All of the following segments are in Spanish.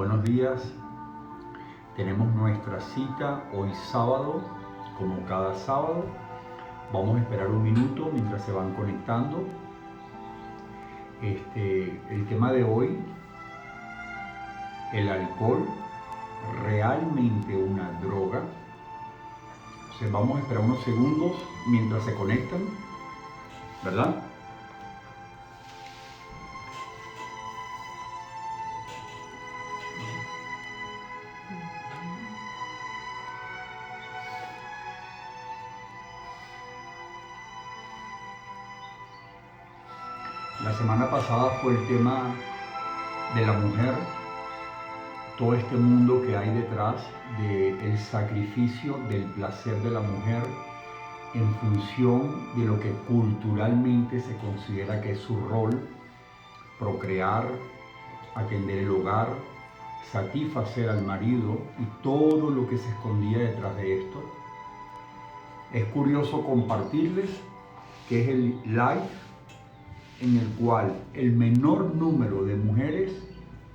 Buenos días. Tenemos nuestra cita hoy sábado, como cada sábado. Vamos a esperar un minuto mientras se van conectando. El tema de hoy, el alcohol, realmente una droga. Entonces vamos a esperar unos segundos mientras se conectan, ¿verdad? La semana pasada fue el tema de la mujer, todo este mundo que hay detrás del sacrificio del placer de la mujer en función de lo que culturalmente se considera que es su rol: procrear, atender el hogar, satisfacer al marido y todo lo que se escondía detrás de esto. Es curioso compartirles que es el live en el cual el menor número de mujeres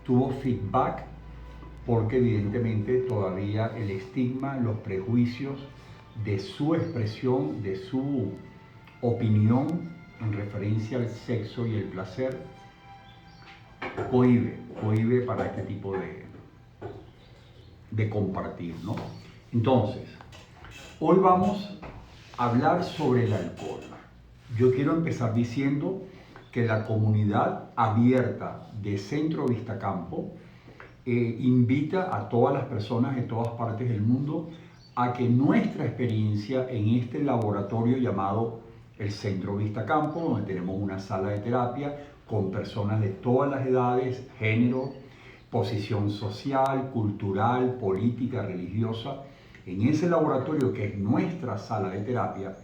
tuvo feedback, porque evidentemente todavía el estigma, los prejuicios de su expresión, de su opinión en referencia al sexo y el placer, cohíbe para este tipo de compartir, ¿no? Entonces, hoy vamos a hablar sobre el alcohol. Yo quiero empezar diciendo que la comunidad abierta de Centro Vistacampo invita a todas las personas de todas partes del mundo a que nuestra experiencia en este laboratorio llamado el Centro Vistacampo, donde tenemos una sala de terapia con personas de todas las edades, género, posición social, cultural, política, religiosa, en ese laboratorio que es nuestra sala de terapia,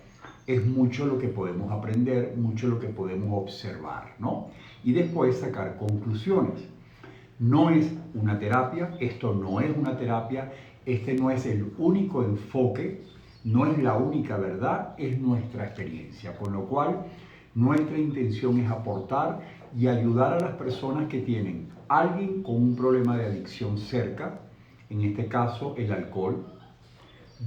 es mucho lo que podemos aprender, mucho lo que podemos observar, ¿no? Y después sacar conclusiones. No es una terapia, esto no es una terapia, este no es el único enfoque, no es la única verdad, es nuestra experiencia. Con lo cual, nuestra intención es aportar y ayudar a las personas que tienen alguien con un problema de adicción cerca, en este caso el alcohol.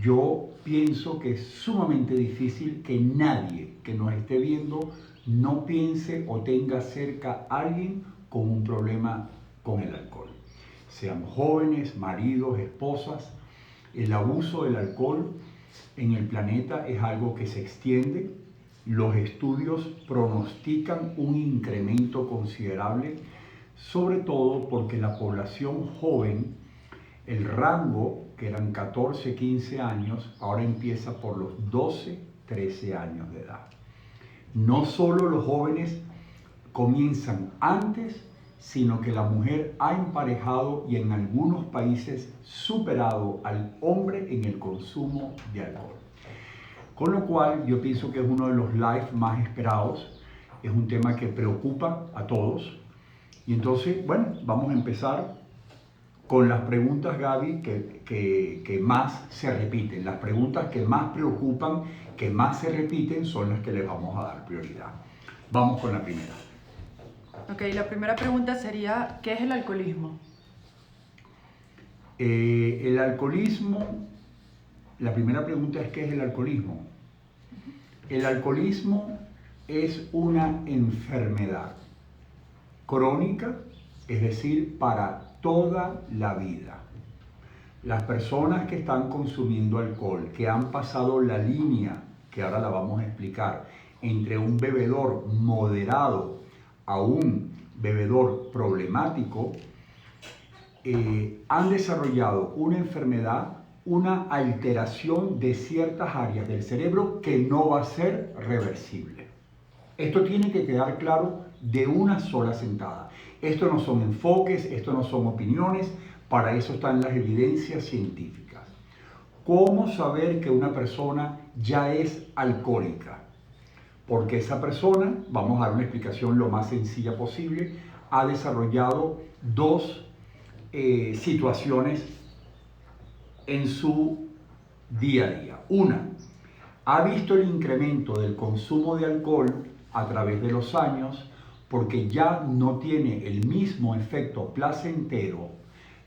Yo pienso que es sumamente difícil que nadie que nos esté viendo no piense o tenga cerca a alguien con un problema con el alcohol. Sean jóvenes, maridos, esposas. El abuso del alcohol en el planeta es algo que se extiende. Los estudios pronostican un incremento considerable, sobre todo porque la población joven, el rango, que eran 14, 15 años, ahora empieza por los 12, 13 años de edad. No solo los jóvenes comienzan antes, sino que la mujer ha emparejado y en algunos países superado al hombre en el consumo de alcohol. Con lo cual yo pienso que es uno de los live más esperados, es un tema que preocupa a todos. Y entonces, bueno, vamos a empezar con las preguntas, Gaby, que más se repiten. Las preguntas que más preocupan, que más se repiten, son las que les vamos a dar prioridad. Vamos con la primera. Ok, la primera pregunta sería, ¿qué es el alcoholismo? El alcoholismo, la primera pregunta es, ¿qué es el alcoholismo? El alcoholismo es una enfermedad crónica, es decir, para toda la vida. Las personas que están consumiendo alcohol, que han pasado la línea, que ahora la vamos a explicar, entre un bebedor moderado a un bebedor problemático, han desarrollado una enfermedad, una alteración de ciertas áreas del cerebro que no va a ser reversible. Esto tiene que quedar claro de una sola sentada. Esto no son enfoques, esto no son opiniones, para eso están las evidencias científicas. ¿Cómo saber que una persona ya es alcohólica? Porque esa persona, vamos a dar una explicación lo más sencilla posible, ha desarrollado dos situaciones en su día a día. Una, ha visto el incremento del consumo de alcohol a través de los años porque ya no tiene el mismo efecto placentero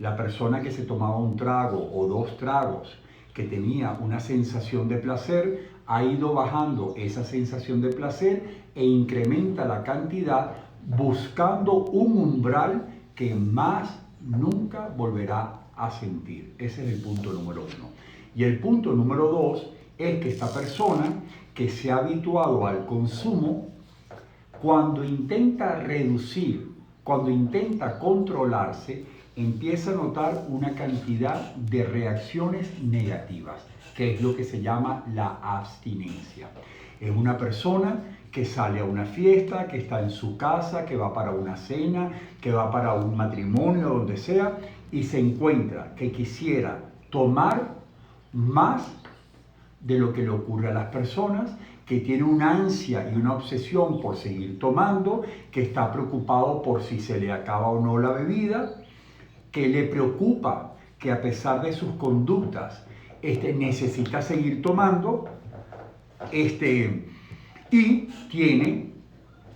La persona que se tomaba un trago o 2 tragos, que tenía una sensación de placer, ha ido bajando esa sensación de placer e incrementa la cantidad buscando un umbral que más nunca volverá a sentir. Ese es el punto número 1. Y el punto número 2 es que esta persona que se ha habituado al consumo, cuando intenta reducir, cuando intenta controlarse, empieza a notar una cantidad de reacciones negativas, que es lo que se llama la abstinencia. Es una persona que sale a una fiesta, que está en su casa, que va para una cena, que va para un matrimonio, donde sea, y se encuentra que quisiera tomar más de lo que le ocurre a las personas, que tiene una ansia y una obsesión por seguir tomando, que está preocupado por si se le acaba o no la bebida, que le preocupa que a pesar de sus conductas necesita seguir tomando, y tiene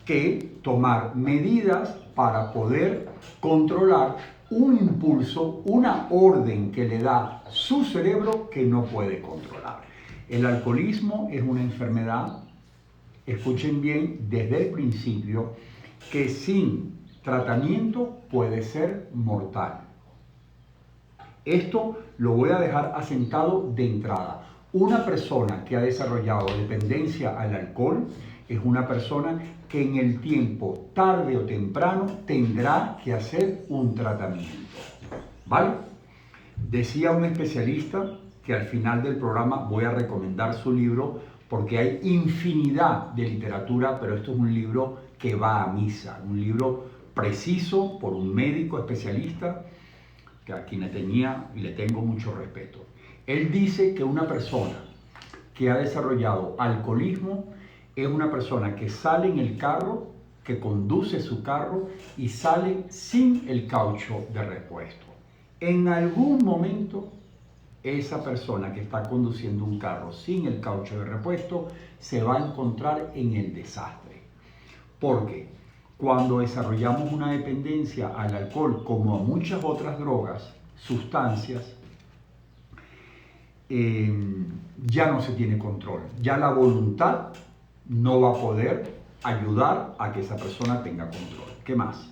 que tomar medidas para poder controlar un impulso, una orden que le da su cerebro que no puede controlar. El alcoholismo es una enfermedad, escuchen bien desde el principio, que sin tratamiento puede ser mortal. Esto lo voy a dejar asentado de entrada. Una persona que ha desarrollado dependencia al alcohol es una persona que en el tiempo, tarde o temprano, tendrá que hacer un tratamiento. ¿Vale? Decía un especialista que al final del programa voy a recomendar su libro porque hay infinidad de literatura, pero esto es un libro que va a misa, un libro preciso por un médico especialista que a quien le tenía y le tengo mucho respeto. Él dice que una persona que ha desarrollado alcoholismo es una persona que sale en el carro, que conduce su carro y sale sin el caucho de repuesto. En algún momento, esa persona que está conduciendo un carro sin el caucho de repuesto se va a encontrar en el desastre. Porque cuando desarrollamos una dependencia al alcohol, como a muchas otras drogas, sustancias, ya no se tiene control. Ya la voluntad no va a poder ayudar a que esa persona tenga control. ¿Qué más?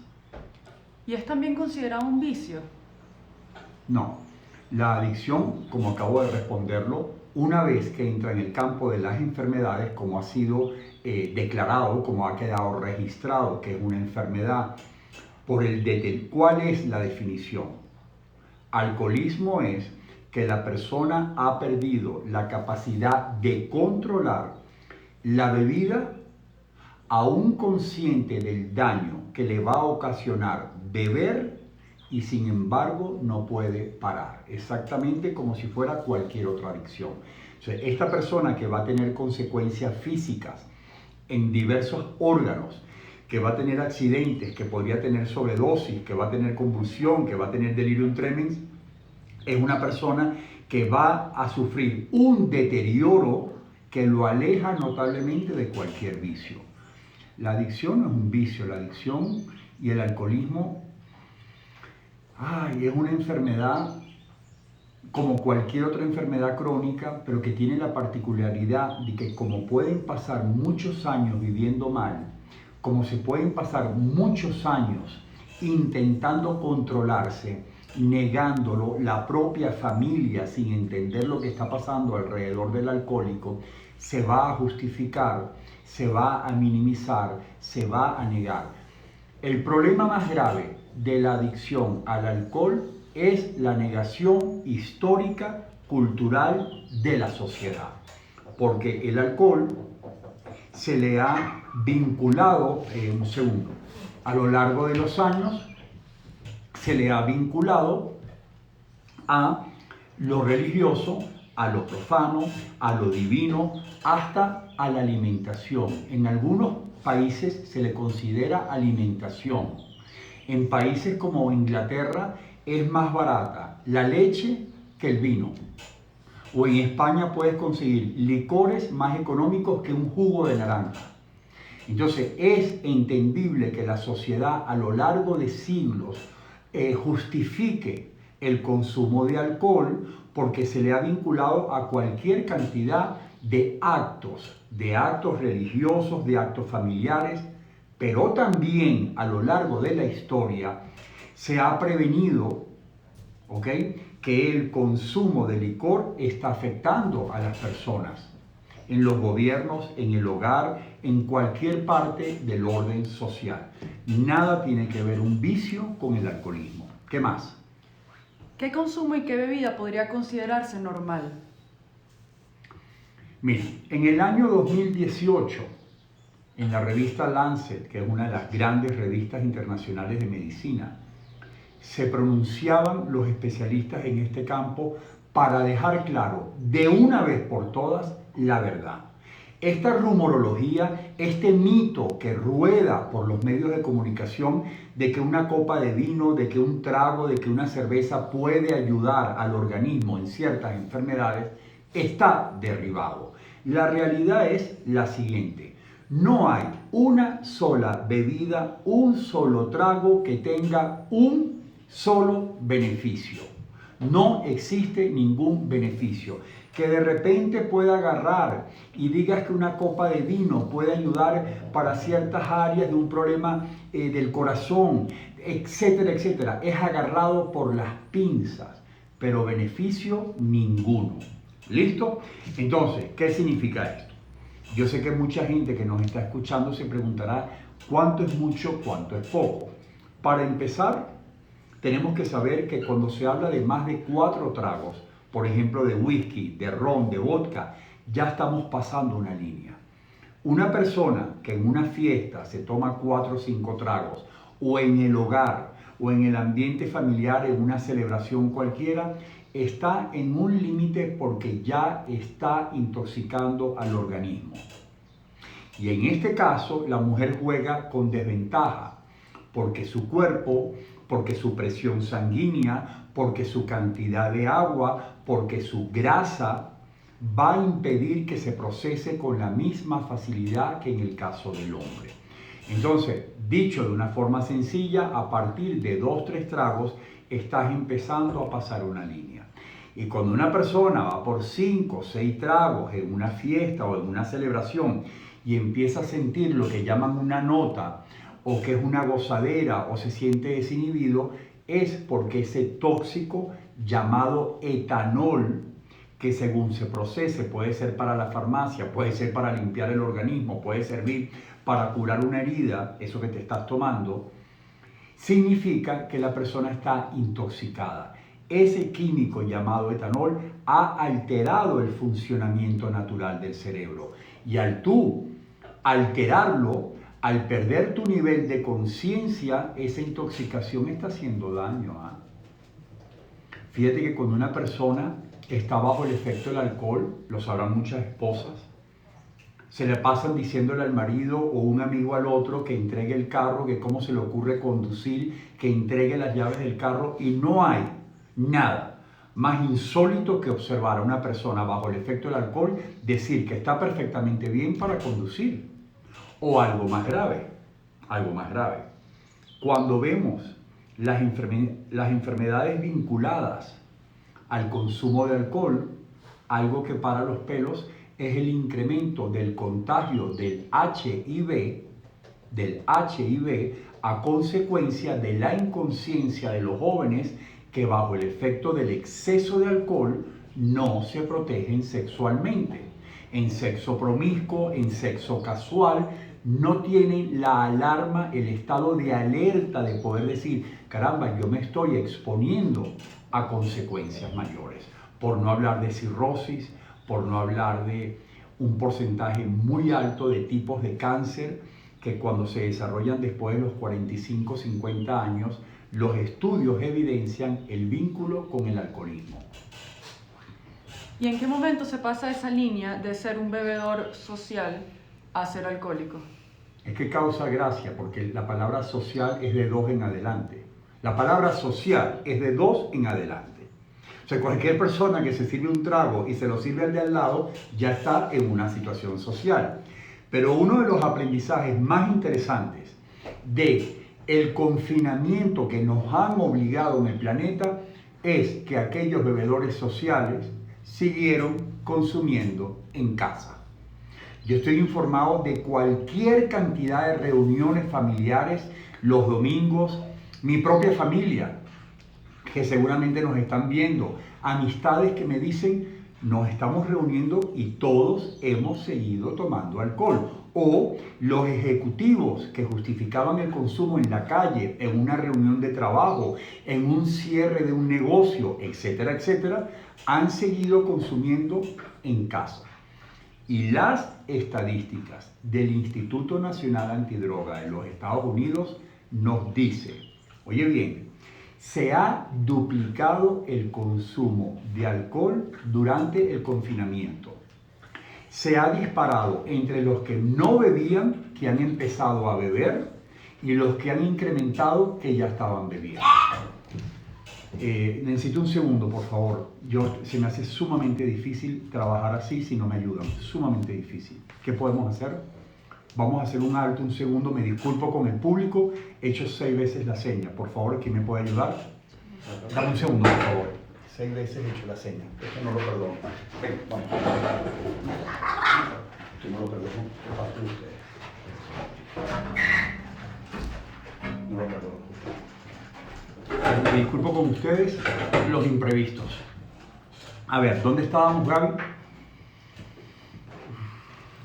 ¿Y es también considerado un vicio? No. La adicción, como acabo de responderlo, una vez que entra en el campo de las enfermedades, como ha sido declarado, como ha quedado registrado que es una enfermedad, ¿cuál es la definición? Alcoholismo es que la persona ha perdido la capacidad de controlar la bebida, aún consciente del daño que le va a ocasionar beber, y sin embargo no puede parar, exactamente como si fuera cualquier otra adicción. O sea, esta persona que va a tener consecuencias físicas en diversos órganos, que va a tener accidentes, que podría tener sobredosis, que va a tener convulsión, que va a tener delirium tremens, es una persona que va a sufrir un deterioro que lo aleja notablemente de cualquier vicio. La adicción no es un vicio, la adicción y el alcoholismo es una enfermedad como cualquier otra enfermedad crónica, pero que tiene la particularidad de que como pueden pasar muchos años viviendo mal, como se pueden pasar muchos años intentando controlarse, negándolo, la propia familia sin entender lo que está pasando alrededor del alcohólico, se va a justificar, se va a minimizar, se va a negar. El problema más grave de la adicción al alcohol es la negación histórica, cultural de la sociedad. Porque el alcohol se le ha vinculado, a lo largo de los años, se le ha vinculado a lo religioso, a lo profano, a lo divino, hasta a la alimentación. En algunos países se le considera alimentación. En países como Inglaterra es más barata la leche que el vino. O en España puedes conseguir licores más económicos que un jugo de naranja. Entonces es entendible que la sociedad a lo largo de siglos justifique el consumo de alcohol porque se le ha vinculado a cualquier cantidad de actos religiosos, de actos familiares, pero también a lo largo de la historia se ha prevenido, ¿ok?, que el consumo de licor está afectando a las personas en los gobiernos, en el hogar, en cualquier parte del orden social. Nada tiene que ver un vicio con el alcoholismo. ¿Qué más? ¿Qué consumo y qué bebida podría considerarse normal? Miren, en el año 2018, en la revista Lancet, que es una de las grandes revistas internacionales de medicina, se pronunciaban los especialistas en este campo para dejar claro de una vez por todas la verdad. Esta rumorología, este mito que rueda por los medios de comunicación de que una copa de vino, de que un trago, de que una cerveza puede ayudar al organismo en ciertas enfermedades, está derribado. La realidad es la siguiente: no hay una sola bebida, un solo trago que tenga un solo beneficio. No existe ningún beneficio. Que de repente pueda agarrar y digas que una copa de vino puede ayudar para ciertas áreas de un problema del corazón, etcétera, etcétera. Es agarrado por las pinzas, pero beneficio ninguno. ¿Listo? Entonces, ¿qué significa esto? Yo sé que mucha gente que nos está escuchando se preguntará cuánto es mucho, cuánto es poco. Para empezar, tenemos que saber que cuando se habla de más de 4 tragos, por ejemplo de whisky, de ron, de vodka, ya estamos pasando una línea. Una persona que en una fiesta se toma 4 o 5 tragos, o en el hogar, o en el ambiente familiar, en una celebración cualquiera, está en un límite porque ya está intoxicando al organismo. Y en este caso, la mujer juega con desventaja, porque su cuerpo, porque su presión sanguínea, porque su cantidad de agua, porque su grasa va a impedir que se procese con la misma facilidad que en el caso del hombre. Entonces, dicho de una forma sencilla, a partir de 2 o 3 tragos estás empezando a pasar una línea. Y cuando una persona va por 5 o 6 tragos en una fiesta o en una celebración y empieza a sentir lo que llaman una nota, o que es una gozadera, o se siente desinhibido, es porque ese tóxico llamado etanol, que según se procese puede ser para la farmacia, puede ser para limpiar el organismo, puede servir para curar una herida, eso que te estás tomando, significa que la persona está intoxicada. Ese químico llamado etanol ha alterado el funcionamiento natural del cerebro. Y al tú alterarlo, al perder tu nivel de conciencia, esa intoxicación está haciendo daño. Fíjate que cuando una persona está bajo el efecto del alcohol, lo sabrán muchas esposas, se le pasan diciéndole al marido o un amigo al otro que entregue el carro, que cómo se le ocurre conducir, que entregue las llaves del carro, y no hay nada más insólito que observar a una persona bajo el efecto del alcohol decir que está perfectamente bien para conducir. O algo más grave, cuando vemos las enfermedades vinculadas al consumo de alcohol, algo que para los pelos es el incremento del contagio del HIV a consecuencia de la inconsciencia de los jóvenes que bajo el efecto del exceso de alcohol no se protegen sexualmente. En sexo promiscuo, en sexo casual, no tienen la alarma, el estado de alerta de poder decir, caramba, yo me estoy exponiendo a consecuencias mayores. Por no hablar de cirrosis, por no hablar de un porcentaje muy alto de tipos de cáncer que cuando se desarrollan después de los 45, 50 años, los estudios evidencian el vínculo con el alcoholismo. ¿Y en qué momento se pasa esa línea de ser un bebedor social a ser alcohólico? Es que causa gracia porque la palabra social es de 2 en adelante. La palabra social es de 2 en adelante. O sea, cualquier persona que se sirve un trago y se lo sirve al de al lado ya está en una situación social. Pero uno de los aprendizajes más interesantes de el confinamiento que nos han obligado en el planeta es que aquellos bebedores sociales siguieron consumiendo en casa. Yo estoy informado de cualquier cantidad de reuniones familiares los domingos, mi propia familia, que seguramente nos están viendo, amistades que me dicen, nos estamos reuniendo y todos hemos seguido tomando alcohol. O los ejecutivos que justificaban el consumo en la calle, en una reunión de trabajo, en un cierre de un negocio, etcétera, etcétera, han seguido consumiendo en casa. Y las estadísticas del Instituto Nacional Antidroga de los Estados Unidos nos dice, oye bien, se ha duplicado el consumo de alcohol durante el confinamiento. Se ha disparado entre los que no bebían, que han empezado a beber, y los que han incrementado, que ya estaban bebiendo. Necesito un segundo, por favor. Se me hace sumamente difícil trabajar así si no me ayudan. Sumamente difícil. ¿Qué podemos hacer? Vamos a hacer un alto, un segundo. Me disculpo con el público. He hecho 6 veces la seña. Por favor, ¿quién me puede ayudar? Dame un segundo, por favor. 6 veces he hecho la seña. Esto no lo perdono. Ven, vamos. Esto no lo perdono. ¿Qué pasa con ustedes? No lo perdono. Me disculpo con ustedes los imprevistos. A ver, ¿dónde estábamos, Gaby?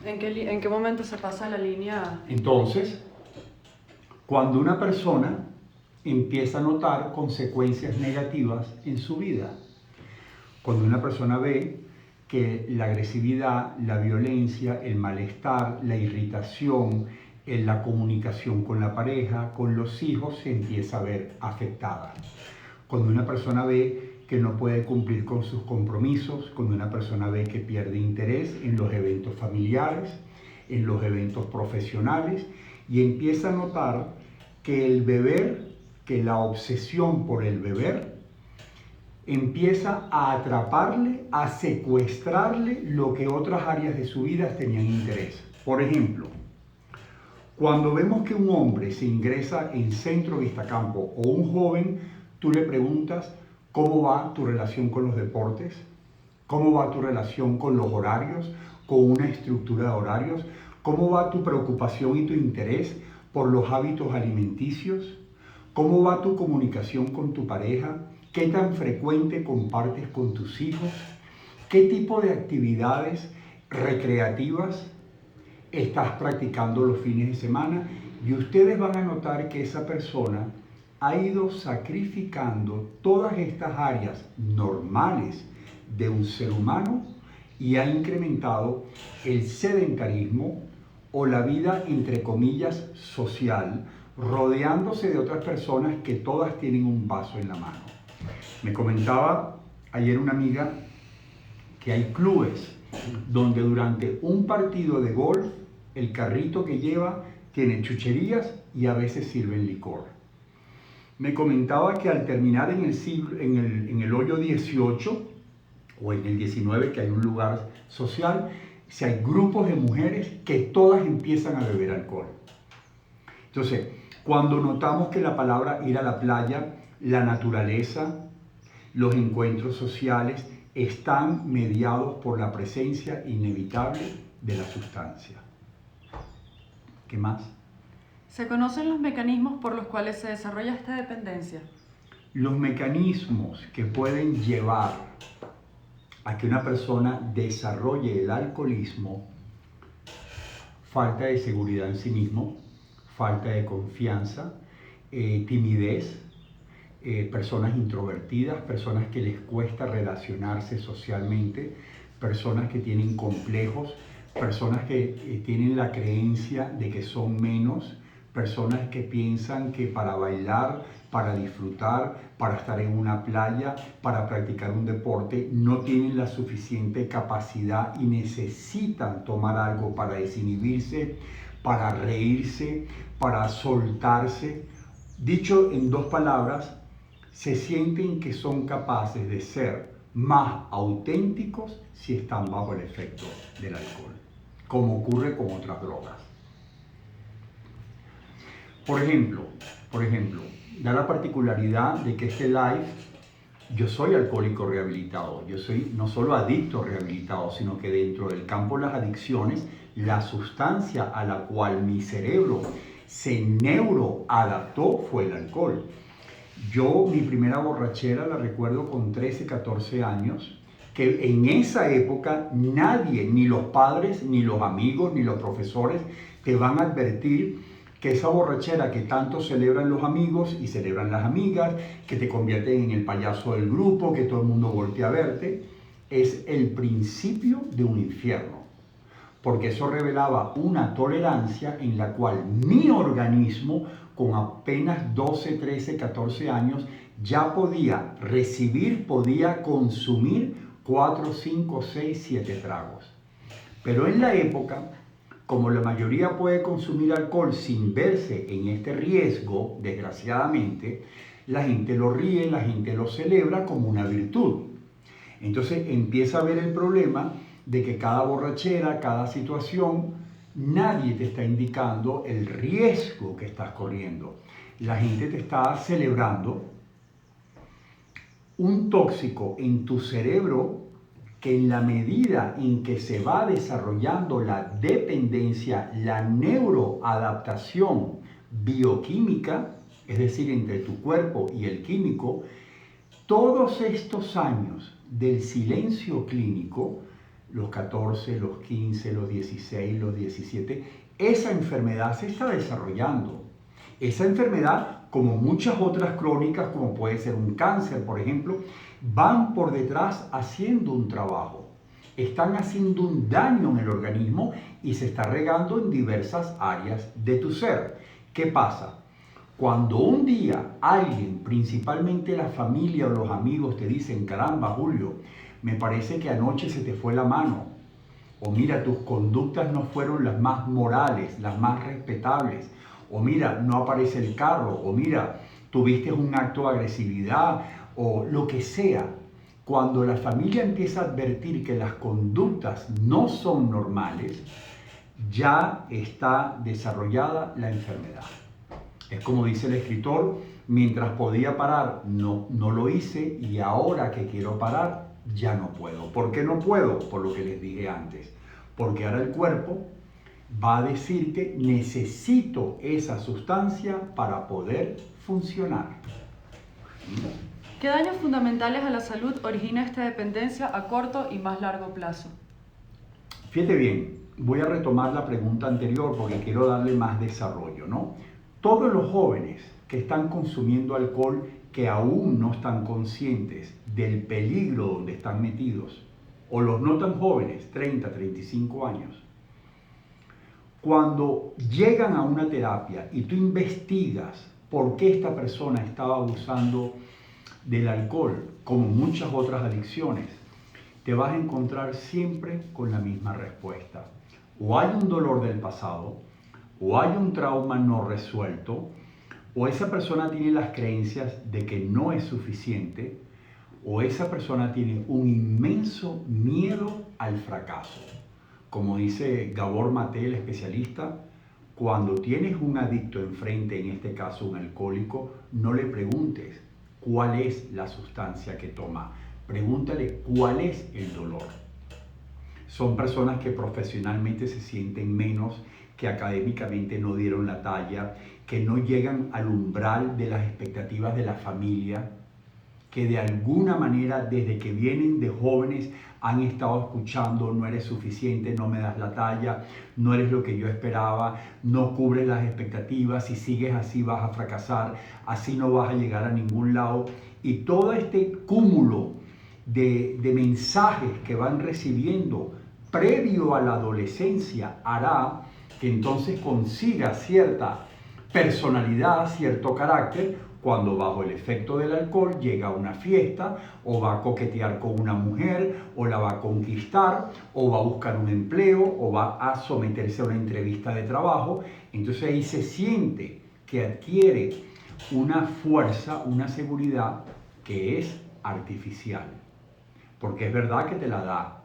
¿En qué momento se pasa la línea? Entonces, cuando una persona empieza a notar consecuencias negativas en su vida, cuando una persona ve que la agresividad, la violencia, el malestar, la irritación, en la comunicación con la pareja, con los hijos, se empieza a ver afectada. Cuando una persona ve que no puede cumplir con sus compromisos, cuando una persona ve que pierde interés en los eventos familiares, en los eventos profesionales, y empieza a notar que el beber, que la obsesión por el beber, empieza a atraparle, a secuestrarle lo que otras áreas de su vida tenían interés. Por ejemplo, cuando vemos que un hombre se ingresa en Centro Vistacampo o un joven, tú le preguntas cómo va tu relación con los deportes, cómo va tu relación con los horarios, con una estructura de horarios, cómo va tu preocupación y tu interés por los hábitos alimenticios, cómo va tu comunicación con tu pareja, qué tan frecuente compartes con tus hijos, qué tipo de actividades recreativas estás practicando los fines de semana, y ustedes van a notar que esa persona ha ido sacrificando todas estas áreas normales de un ser humano y ha incrementado el sedentarismo o la vida, entre comillas, social, rodeándose de otras personas que todas tienen un vaso en la mano. Me comentaba ayer una amiga que hay clubes donde durante un partido de golf el carrito que lleva tiene chucherías y a veces sirven licor. Me comentaba que al terminar en el hoyo 18 o en el 19, que hay un lugar social, si hay grupos de mujeres que todas empiezan a beber alcohol. Entonces, cuando notamos que la palabra ir a la playa, la naturaleza, los encuentros sociales están mediados por la presencia inevitable de la sustancia. ¿Qué más? ¿Se conocen los mecanismos por los cuales se desarrolla esta dependencia? Los mecanismos que pueden llevar a que una persona desarrolle el alcoholismo: falta de seguridad en sí mismo, falta de confianza, timidez, personas introvertidas, personas que les cuesta relacionarse socialmente, personas que tienen complejos, personas que tienen la creencia de que son menos, personas que piensan que para bailar, para disfrutar, para estar en una playa, para practicar un deporte, no tienen la suficiente capacidad y necesitan tomar algo para desinhibirse, para reírse, para soltarse. Dicho en 2 palabras, se sienten que son capaces de ser más auténticos si están bajo el efecto del alcohol, como ocurre con otras drogas. Por ejemplo, da la particularidad de que este live Yo soy alcohólico rehabilitado, yo soy no solo adicto rehabilitado, sino que dentro del campo de las adicciones, la sustancia a la cual mi cerebro se neuroadaptó fue el alcohol. Yo mi primera borrachera la recuerdo con 13, 14 años, que en esa época nadie, ni los padres, ni los amigos, ni los profesores, te van a advertir que esa borrachera que tanto celebran los amigos y celebran las amigas, que te convierten en el payaso del grupo, que todo el mundo voltea a verte, es el principio de un infierno. Porque eso revelaba una tolerancia en la cual mi organismo, con apenas 12, 13, 14 años, ya podía recibir, podía consumir 4, 5, 6, 7 tragos. Pero en la época, como la mayoría puede consumir alcohol sin verse en este riesgo, desgraciadamente, la gente lo ríe, la gente lo celebra como una virtud. Entonces empieza a ver el problema de que cada borrachera, cada situación, nadie te está indicando el riesgo que estás corriendo. La gente te está celebrando un tóxico en tu cerebro que en la medida en que se va desarrollando la dependencia, la neuroadaptación bioquímica, es decir, entre tu cuerpo y el químico, todos estos años del silencio clínico, los 14, los 15, los 16, los 17, esa enfermedad se está desarrollando. Esa enfermedad, como muchas otras crónicas, como puede ser un cáncer, por ejemplo, van por detrás haciendo un trabajo. Están haciendo un daño en el organismo y se está regando en diversas áreas de tu ser. ¿Qué pasa? Cuando un día alguien, principalmente la familia o los amigos, te dicen, caramba, Julio, me parece que anoche se te fue la mano, o mira, tus conductas no fueron las más morales, las más respetables, o mira, no aparece el carro, o mira, tuviste un acto de agresividad, o lo que sea. Cuando la familia empieza a advertir que las conductas no son normales, ya está desarrollada la enfermedad. Es como dice el escritor, mientras podía parar, no lo hice, y ahora que quiero parar, ya no puedo. ¿Por qué no puedo? Por lo que les dije antes. Porque ahora el cuerpo va a decirte, necesito esa sustancia para poder funcionar. ¿Qué daños fundamentales a la salud origina esta dependencia a corto y más largo plazo? Fíjate bien, voy a retomar la pregunta anterior porque quiero darle más desarrollo, ¿no? Todos los jóvenes que están consumiendo alcohol, que aún no están conscientes del peligro donde están metidos, o los no tan jóvenes, 30, 35 años, cuando llegan a una terapia y tú investigas por qué esta persona estaba abusando del alcohol, como muchas otras adicciones, te vas a encontrar siempre con la misma respuesta. O hay un dolor del pasado, o hay un trauma no resuelto, o esa persona tiene las creencias de que no es suficiente, o esa persona tiene un inmenso miedo al fracaso. Como dice Gabor Maté, el especialista, cuando tienes un adicto enfrente, en este caso un alcohólico, no le preguntes cuál es la sustancia que toma, pregúntale cuál es el dolor. Son personas que profesionalmente se sienten menos, que académicamente no dieron la talla, que no llegan al umbral de las expectativas de la familia, que de alguna manera desde que vienen de jóvenes han estado escuchando, no eres suficiente, no me das la talla, no eres lo que yo esperaba, no cubres las expectativas, si sigues así vas a fracasar, así no vas a llegar a ningún lado. Y todo este cúmulo de mensajes que van recibiendo previo a la adolescencia hará que entonces consiga cierta personalidad, cierto carácter, cuando bajo el efecto del alcohol llega a una fiesta, o va a coquetear con una mujer, o la va a conquistar, o va a buscar un empleo, o va a someterse a una entrevista de trabajo. Entonces ahí se siente que adquiere una fuerza, una seguridad que es artificial. Porque es verdad que te la da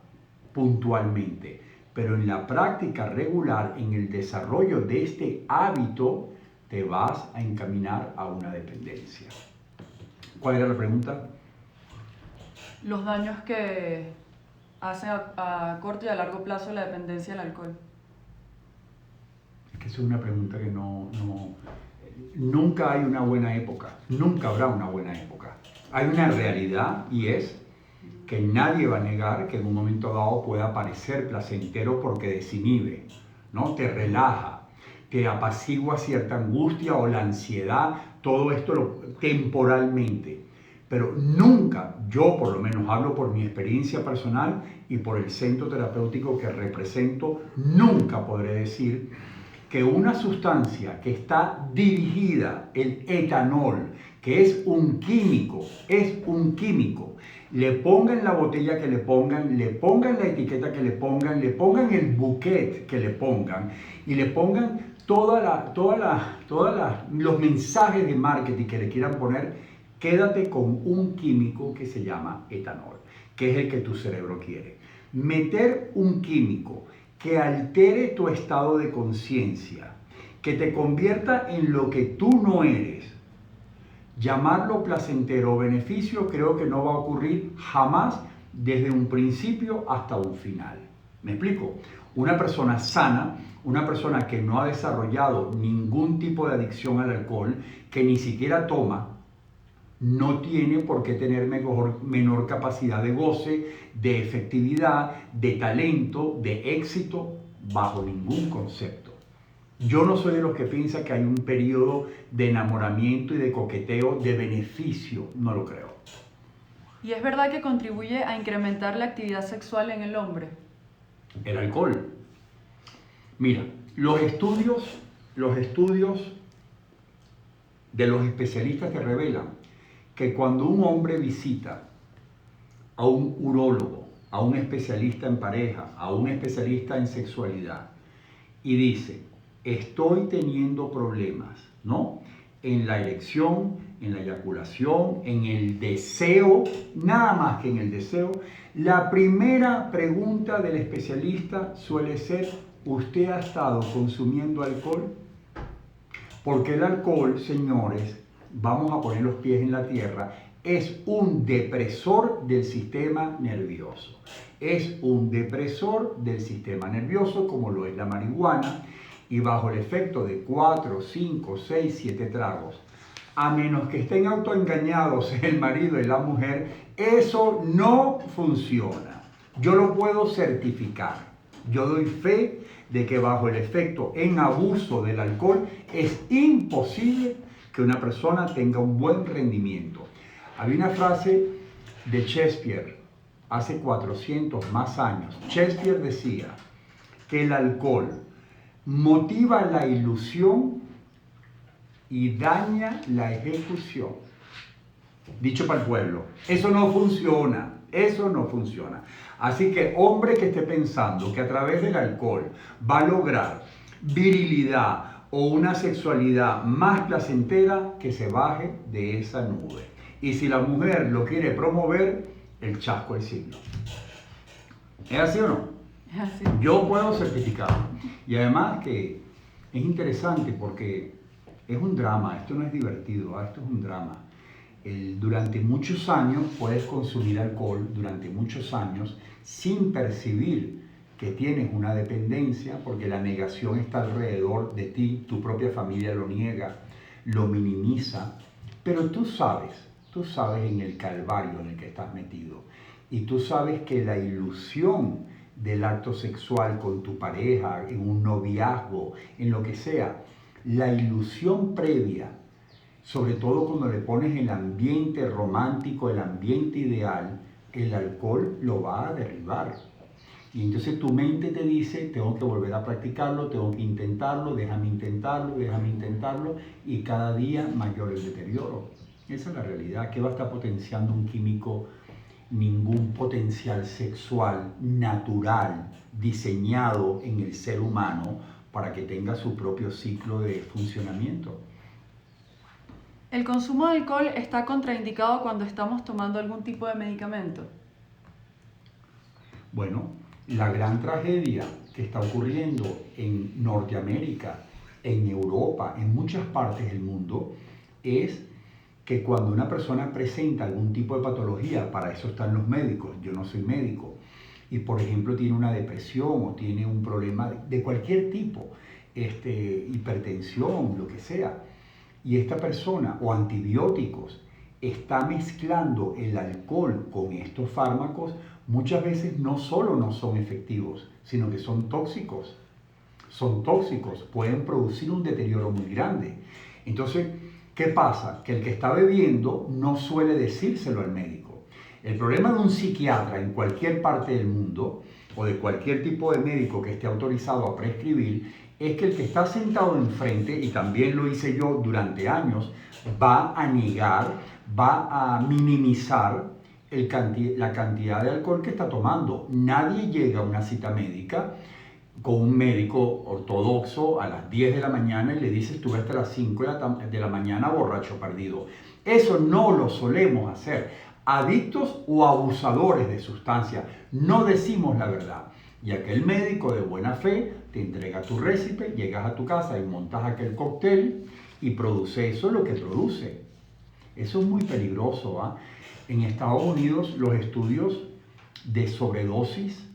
puntualmente, pero en la práctica regular, en el desarrollo de este hábito, te vas a encaminar a una dependencia. ¿Cuál era la pregunta? los daños que hace a corto y a largo plazo la dependencia del alcohol? Es que esa es una pregunta que nunca hay una buena época, nunca habrá una buena época. Hay una realidad y es que nadie va a negar que en un momento dado pueda parecer placentero porque desinhibe, ¿no? Te relaja, te apacigua cierta angustia o la ansiedad, todo esto temporalmente. Pero nunca, yo por lo menos hablo por mi experiencia personal y por el centro terapéutico que represento, nunca podré decir que una sustancia que está dirigida, el etanol, que es un químico, le pongan la botella que le pongan la etiqueta que le pongan el bouquet que le pongan y le pongan los mensajes de marketing que le quieran poner, quédate con un químico que se llama etanol, que es el que tu cerebro quiere. Meter un químico que altere tu estado de conciencia, que te convierta en lo que tú no eres, llamarlo placentero o beneficio, creo que no va a ocurrir jamás desde un principio hasta un final. ¿Me explico? Una persona sana, una persona que no ha desarrollado ningún tipo de adicción al alcohol, que ni siquiera toma, no tiene por qué tener menor capacidad de goce, de efectividad, de talento, de éxito, bajo ningún concepto. Yo no soy de los que piensa que hay un periodo de enamoramiento y de coqueteo de beneficio, no lo creo. ¿Y es verdad que contribuye a incrementar la actividad sexual en el hombre? El alcohol. Mira, los estudios de los especialistas te revelan que cuando un hombre visita a un urólogo, a un especialista en pareja, a un especialista en sexualidad y dice, estoy teniendo problemas, ¿no? En la erección, en la eyaculación, en el deseo, nada más que en el deseo, la primera pregunta del especialista suele ser, ¿usted ha estado consumiendo alcohol? Porque el alcohol, señores, vamos a poner los pies en la tierra, es un depresor del sistema nervioso. Es un depresor del sistema nervioso como lo es la marihuana y bajo el efecto de 4, 5, 6, 7 tragos, a menos que estén autoengañados el marido y la mujer, eso no funciona. Yo lo puedo certificar. Yo doy fe de que bajo el efecto en abuso del alcohol es imposible que una persona tenga un buen rendimiento. Había una frase de Shakespeare hace 400 más años. Shakespeare decía que el alcohol motiva la ilusión y daña la ejecución. Dicho para el pueblo, eso no funciona, eso no funciona. Así que hombre que esté pensando que a través del alcohol va a lograr virilidad o una sexualidad más placentera, que se baje de esa nube. Y si la mujer lo quiere promover, el chasco del siglo. ¿Es así o no? Es así. Yo puedo certificarlo. Y además que es interesante porque es un drama, esto no es divertido, esto es un drama. Durante muchos años puedes consumir alcohol, durante muchos años, sin percibir que tienes una dependencia, porque la negación está alrededor de ti, tu propia familia lo niega, lo minimiza, pero tú sabes en el calvario en el que estás metido, y tú sabes que la ilusión del acto sexual con tu pareja, en un noviazgo, en lo que sea, la ilusión previa, sobre todo cuando le pones el ambiente romántico, el ambiente ideal, el alcohol lo va a derribar. Y entonces tu mente te dice, tengo que volver a practicarlo, tengo que intentarlo, déjame intentarlo, y cada día mayor el deterioro. Esa es la realidad. ¿Qué va a estar potenciando un químico? Ningún potencial sexual natural diseñado en el ser humano para que tenga su propio ciclo de funcionamiento. ¿El consumo de alcohol está contraindicado cuando estamos tomando algún tipo de medicamento? Bueno, la gran tragedia que está ocurriendo en Norteamérica, en Europa, en muchas partes del mundo, es que cuando una persona presenta algún tipo de patología, para eso están los médicos, yo no soy médico, y por ejemplo tiene una depresión o tiene un problema de cualquier tipo, hipertensión, lo que sea, y esta persona, o antibióticos, está mezclando el alcohol con estos fármacos, muchas veces no solo no son efectivos, sino que son tóxicos. Son tóxicos, pueden producir un deterioro muy grande. Entonces, ¿qué pasa? Que el que está bebiendo no suele decírselo al médico. El problema de un psiquiatra en cualquier parte del mundo, o de cualquier tipo de médico que esté autorizado a prescribir, es que el que está sentado enfrente, y también lo hice yo durante años, va a negar, va a minimizar la cantidad de alcohol que está tomando. Nadie llega a una cita médica con un médico ortodoxo a las 10 de la mañana y le dice estuve hasta las 5 de la mañana borracho perdido. Eso no lo solemos hacer. Adictos o abusadores de sustancias, no decimos la verdad. Y aquel médico de buena fe te entrega tu récipe, llegas a tu casa y montas aquel cóctel y produce eso lo que produce. Eso es muy peligroso, ¿ah? En Estados Unidos los estudios de sobredosis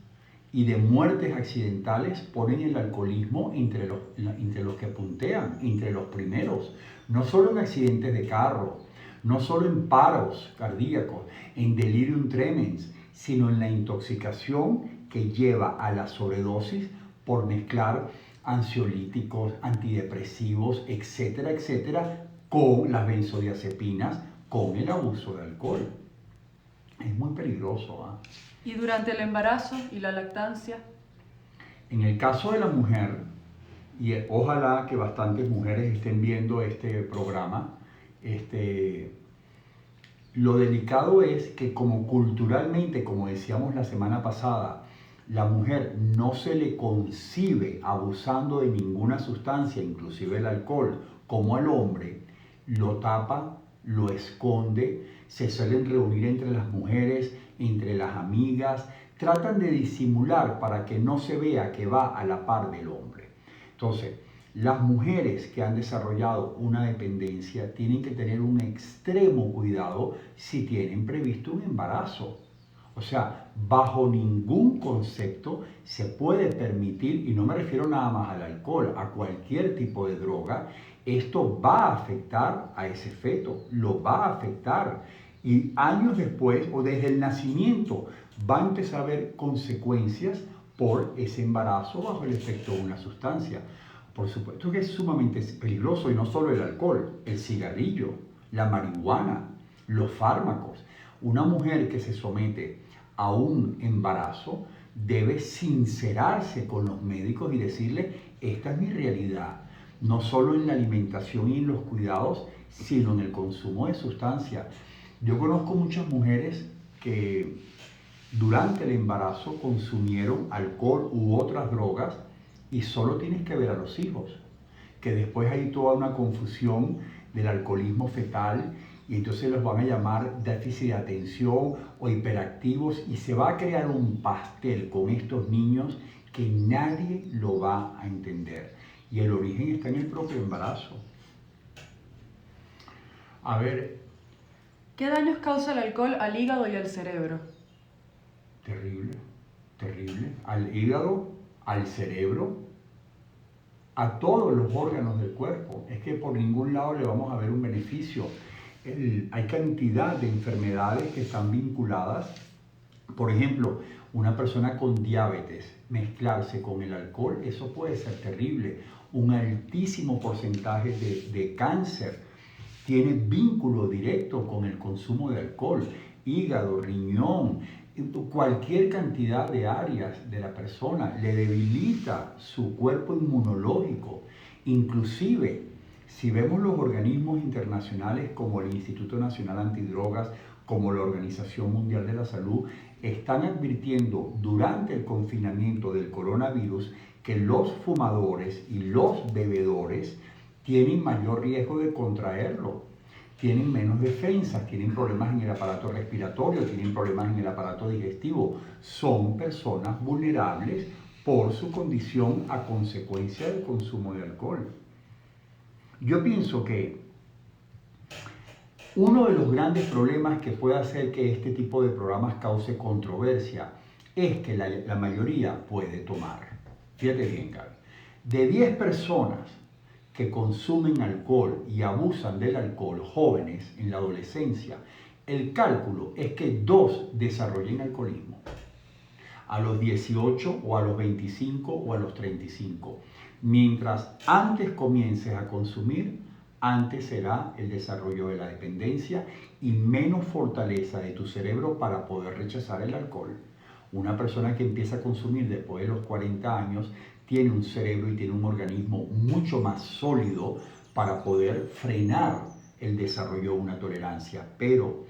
y de muertes accidentales ponen el alcoholismo entre los que puntean, entre los primeros. No solo en accidentes de carro, no solo en paros cardíacos, en delirium tremens, sino en la intoxicación que lleva a la sobredosis por mezclar ansiolíticos, antidepresivos, etcétera, etcétera, con las benzodiazepinas, con el abuso de alcohol. Es muy peligroso, ¿ah? ¿Y durante el embarazo y la lactancia? En el caso de la mujer, y ojalá que bastantes mujeres estén viendo este programa, lo delicado es que como culturalmente, como decíamos la semana pasada, la mujer no se le concibe abusando de ninguna sustancia, inclusive el alcohol, como al hombre, lo tapa, lo esconde, se suelen reunir entre las mujeres, entre las amigas, tratan de disimular para que no se vea que va a la par del hombre. Entonces, las mujeres que han desarrollado una dependencia tienen que tener un extremo cuidado si tienen previsto un embarazo. O sea, bajo ningún concepto se puede permitir, y no me refiero nada más al alcohol, a cualquier tipo de droga, esto va a afectar a ese feto, lo va a afectar. Y años después, o desde el nacimiento, va a empezar a haber consecuencias por ese embarazo bajo el efecto de una sustancia. Por supuesto que es sumamente peligroso, y no solo el alcohol, el cigarrillo, la marihuana, los fármacos. Una mujer que se somete a un embarazo debe sincerarse con los médicos y decirle, esta es mi realidad, no solo en la alimentación y en los cuidados, sino en el consumo de sustancias. Yo conozco muchas mujeres que durante el embarazo consumieron alcohol u otras drogas y solo tienes que ver a los hijos, que después hay toda una confusión del alcoholismo fetal y entonces los van a llamar déficit de atención o hiperactivos y se va a crear un pastel con estos niños que nadie lo va a entender. Y el origen está en el propio embarazo. A ver. ¿Qué daños causa el alcohol al hígado y al cerebro? Terrible, terrible. Al hígado, al cerebro, a todos los órganos del cuerpo. Es que por ningún lado le vamos a ver un beneficio. Hay cantidad de enfermedades que están vinculadas. Por ejemplo, una persona con diabetes, mezclarse con el alcohol, eso puede ser terrible. Un altísimo porcentaje de cáncer tiene vínculo directo con el consumo de alcohol. Hígado, riñón, cualquier cantidad de áreas de la persona le debilita su cuerpo inmunológico. Inclusive, si vemos los organismos internacionales como el Instituto Nacional Antidrogas, como la Organización Mundial de la Salud, están advirtiendo durante el confinamiento del coronavirus que los fumadores y los bebedores tienen mayor riesgo de contraerlo. Tienen menos defensas, tienen problemas en el aparato respiratorio, tienen problemas en el aparato digestivo. Son personas vulnerables por su condición a consecuencia del consumo de alcohol. Yo pienso que Uno de los grandes problemas que puede hacer que este tipo de programas cause controversia es que la mayoría puede tomar. Fíjate bien, Gaby. De 10 personas que consumen alcohol y abusan del alcohol, jóvenes en la adolescencia, el cálculo es que 2 desarrollen alcoholismo. A los 18 o a los 25 o a los 35. Mientras antes comiences a consumir, antes será el desarrollo de la dependencia y menos fortaleza de tu cerebro para poder rechazar el alcohol. Una persona que empieza a consumir después de los 40 años tiene un cerebro y tiene un organismo mucho más sólido para poder frenar el desarrollo de una tolerancia. Pero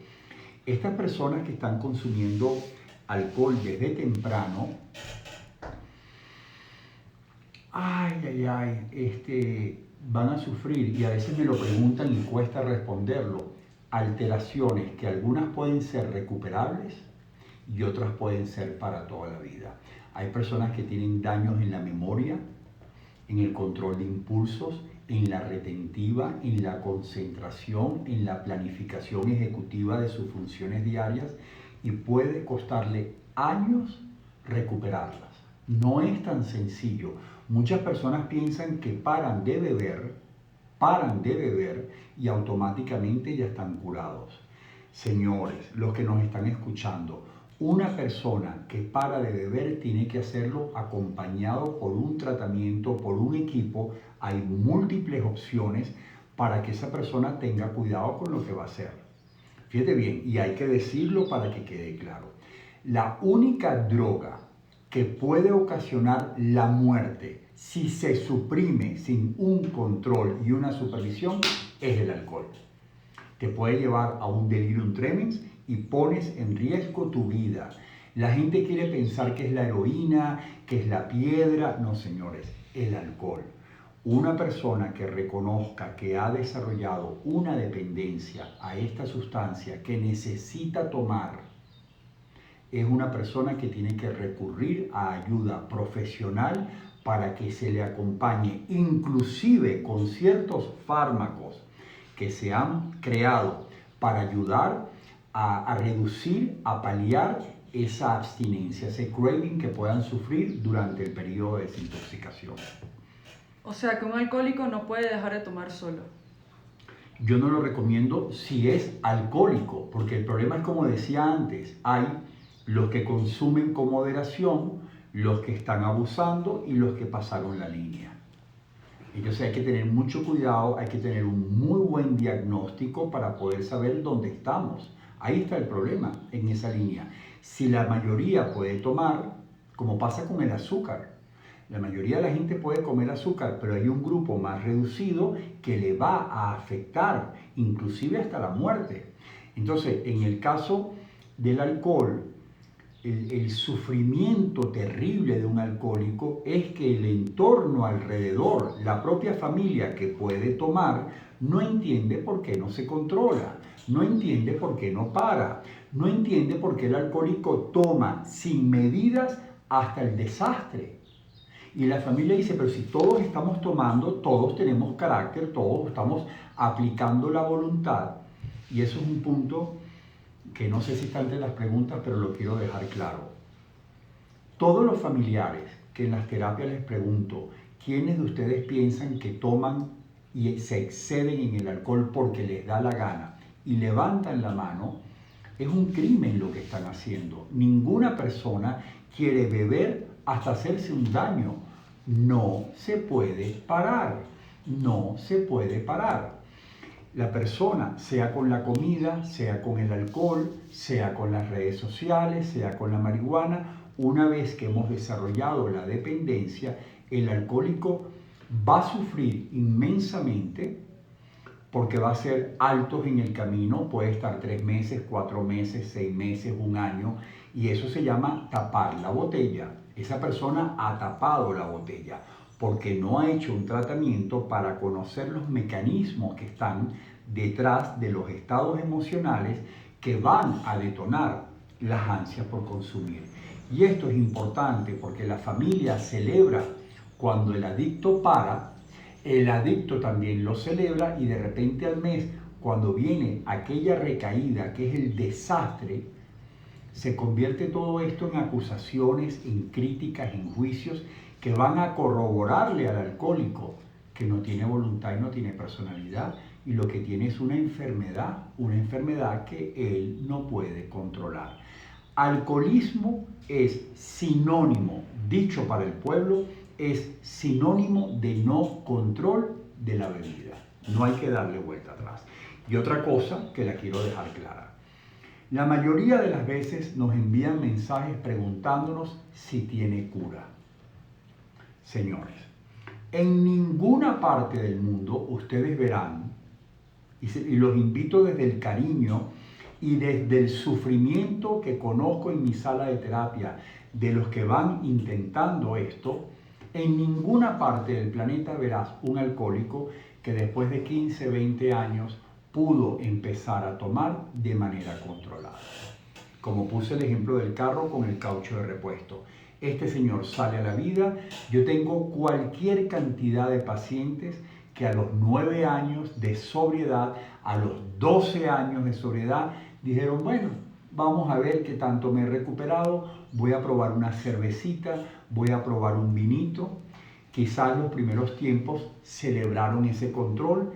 estas personas que están consumiendo alcohol desde temprano, van a sufrir, y a veces me lo preguntan y cuesta responderlo, alteraciones que algunas pueden ser recuperables y otras pueden ser para toda la vida. Hay personas que tienen daños en la memoria, en el control de impulsos, en la retentiva, en la concentración, en la planificación ejecutiva de sus funciones diarias y puede costarle años recuperarlas. No es tan sencillo. Muchas personas piensan que paran de beber y automáticamente ya están curados. Señores, los que nos están escuchando, una persona que para de beber tiene que hacerlo acompañado por un tratamiento, por un equipo. Hay múltiples opciones para que esa persona tenga cuidado con lo que va a hacer. Fíjate bien, y hay que decirlo para que quede claro. La única droga que puede ocasionar la muerte si se suprime sin un control y una supervisión es el alcohol. Te puede llevar a un delirium tremens y pones en riesgo tu vida. La gente quiere pensar que es la heroína, que es la piedra. No, señores, el alcohol. Una persona que reconozca que ha desarrollado una dependencia a esta sustancia que necesita tomar es una persona que tiene que recurrir a ayuda profesional para que se le acompañe, inclusive con ciertos fármacos que se han creado para ayudar a reducir, a paliar esa abstinencia, ese craving que puedan sufrir durante el periodo de desintoxicación. O sea que un alcohólico no puede dejar de tomar solo. Yo no lo recomiendo si es alcohólico, porque el problema es, como decía antes, hay los que consumen con moderación, los que están abusando y los que pasaron la línea. Entonces hay que tener mucho cuidado, hay que tener un muy buen diagnóstico para poder saber dónde estamos. Ahí está el problema, en esa línea. Si la mayoría puede tomar, como pasa con el azúcar, la mayoría de la gente puede comer azúcar, pero hay un grupo más reducido que le va a afectar, inclusive hasta la muerte. Entonces, en el caso del alcohol, el sufrimiento terrible de un alcohólico es que el entorno alrededor, la propia familia que puede tomar, no entiende por qué no se controla, no entiende por qué no para, no entiende por qué el alcohólico toma sin medidas hasta el desastre. Y la familia dice, pero si todos estamos tomando, todos tenemos carácter, todos estamos aplicando la voluntad. Y eso es un punto que no sé si está entre las preguntas, pero lo quiero dejar claro. Todos los familiares que en las terapias les pregunto, ¿quiénes de ustedes piensan que toman y se exceden en el alcohol porque les da la gana y levantan la mano? Es un crimen lo que están haciendo. Ninguna persona quiere beber hasta hacerse un daño. No se puede parar. No se puede parar. La persona, sea con la comida, sea con el alcohol, sea con las redes sociales, sea con la marihuana, una vez que hemos desarrollado la dependencia, el alcohólico va a sufrir inmensamente porque va a ser altos en el camino, puede estar 3 meses, 4 meses, 6 meses, 1 año, y eso se llama tapar la botella. Esa persona ha tapado la botella porque no ha hecho un tratamiento para conocer los mecanismos que están detrás de los estados emocionales que van a detonar las ansias por consumir. Y esto es importante porque la familia celebra cuando el adicto para, el adicto también lo celebra y de repente al mes, cuando viene aquella recaída que es el desastre, se convierte todo esto en acusaciones, en críticas, en juicios que van a corroborarle al alcohólico que no tiene voluntad y no tiene personalidad y lo que tiene es una enfermedad que él no puede controlar. Alcoholismo es sinónimo, dicho para el pueblo, es sinónimo de no control de la bebida. No hay que darle vuelta atrás. Y otra cosa que la quiero dejar clara. La mayoría de las veces nos envían mensajes preguntándonos si tiene cura. Señores, en ninguna parte del mundo ustedes verán, y los invito desde el cariño y desde el sufrimiento que conozco en mi sala de terapia de los que van intentando esto, en ninguna parte del planeta verás un alcohólico que después de 15, 20 años pudo empezar a tomar de manera controlada. Como puse el ejemplo del carro con el caucho de repuesto. Este señor sale a la vida. Yo tengo cualquier cantidad de pacientes que a los 9 años de sobriedad, a los 12 años de sobriedad, dijeron, bueno, vamos a ver qué tanto me he recuperado, voy a probar una cervecita, voy a probar un vinito. Quizás en los primeros tiempos celebraron ese control.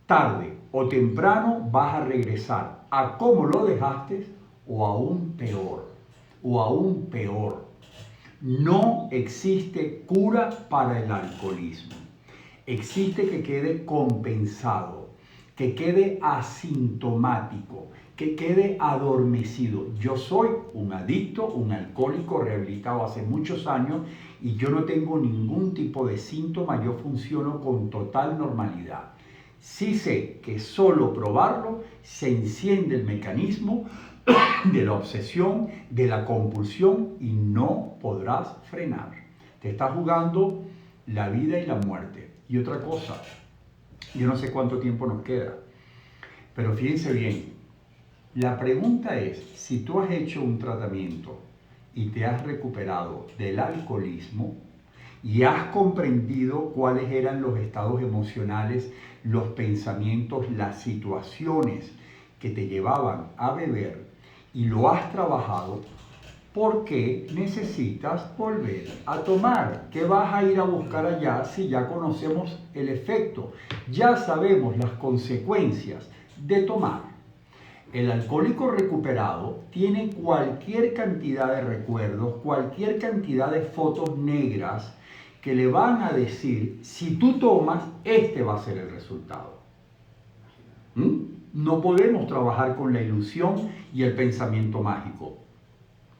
Tarde o temprano vas a regresar a cómo lo dejaste o aún peor. No existe cura para el alcoholismo. Existe que quede compensado, que quede asintomático, que quede adormecido. Yo soy un adicto, un alcohólico rehabilitado hace muchos años y yo no tengo ningún tipo de síntoma, yo funciono con total normalidad. Sí sé que solo probarlo se enciende el mecanismo de la obsesión, de la compulsión y no podrás frenar. Te está jugando la vida y la muerte. Y otra cosa, yo no sé cuánto tiempo nos queda, pero fíjense bien, la pregunta es, si tú has hecho un tratamiento y te has recuperado del alcoholismo y has comprendido cuáles eran los estados emocionales, los pensamientos, las situaciones que te llevaban a beber y lo has trabajado, ¿por qué necesitas volver a tomar? ¿Qué vas a ir a buscar allá si ya conocemos el efecto? Ya sabemos las consecuencias de tomar. El alcohólico recuperado tiene cualquier cantidad de recuerdos, cualquier cantidad de fotos negras que le van a decir, si tú tomas, este va a ser el resultado. No podemos trabajar con la ilusión y el pensamiento mágico.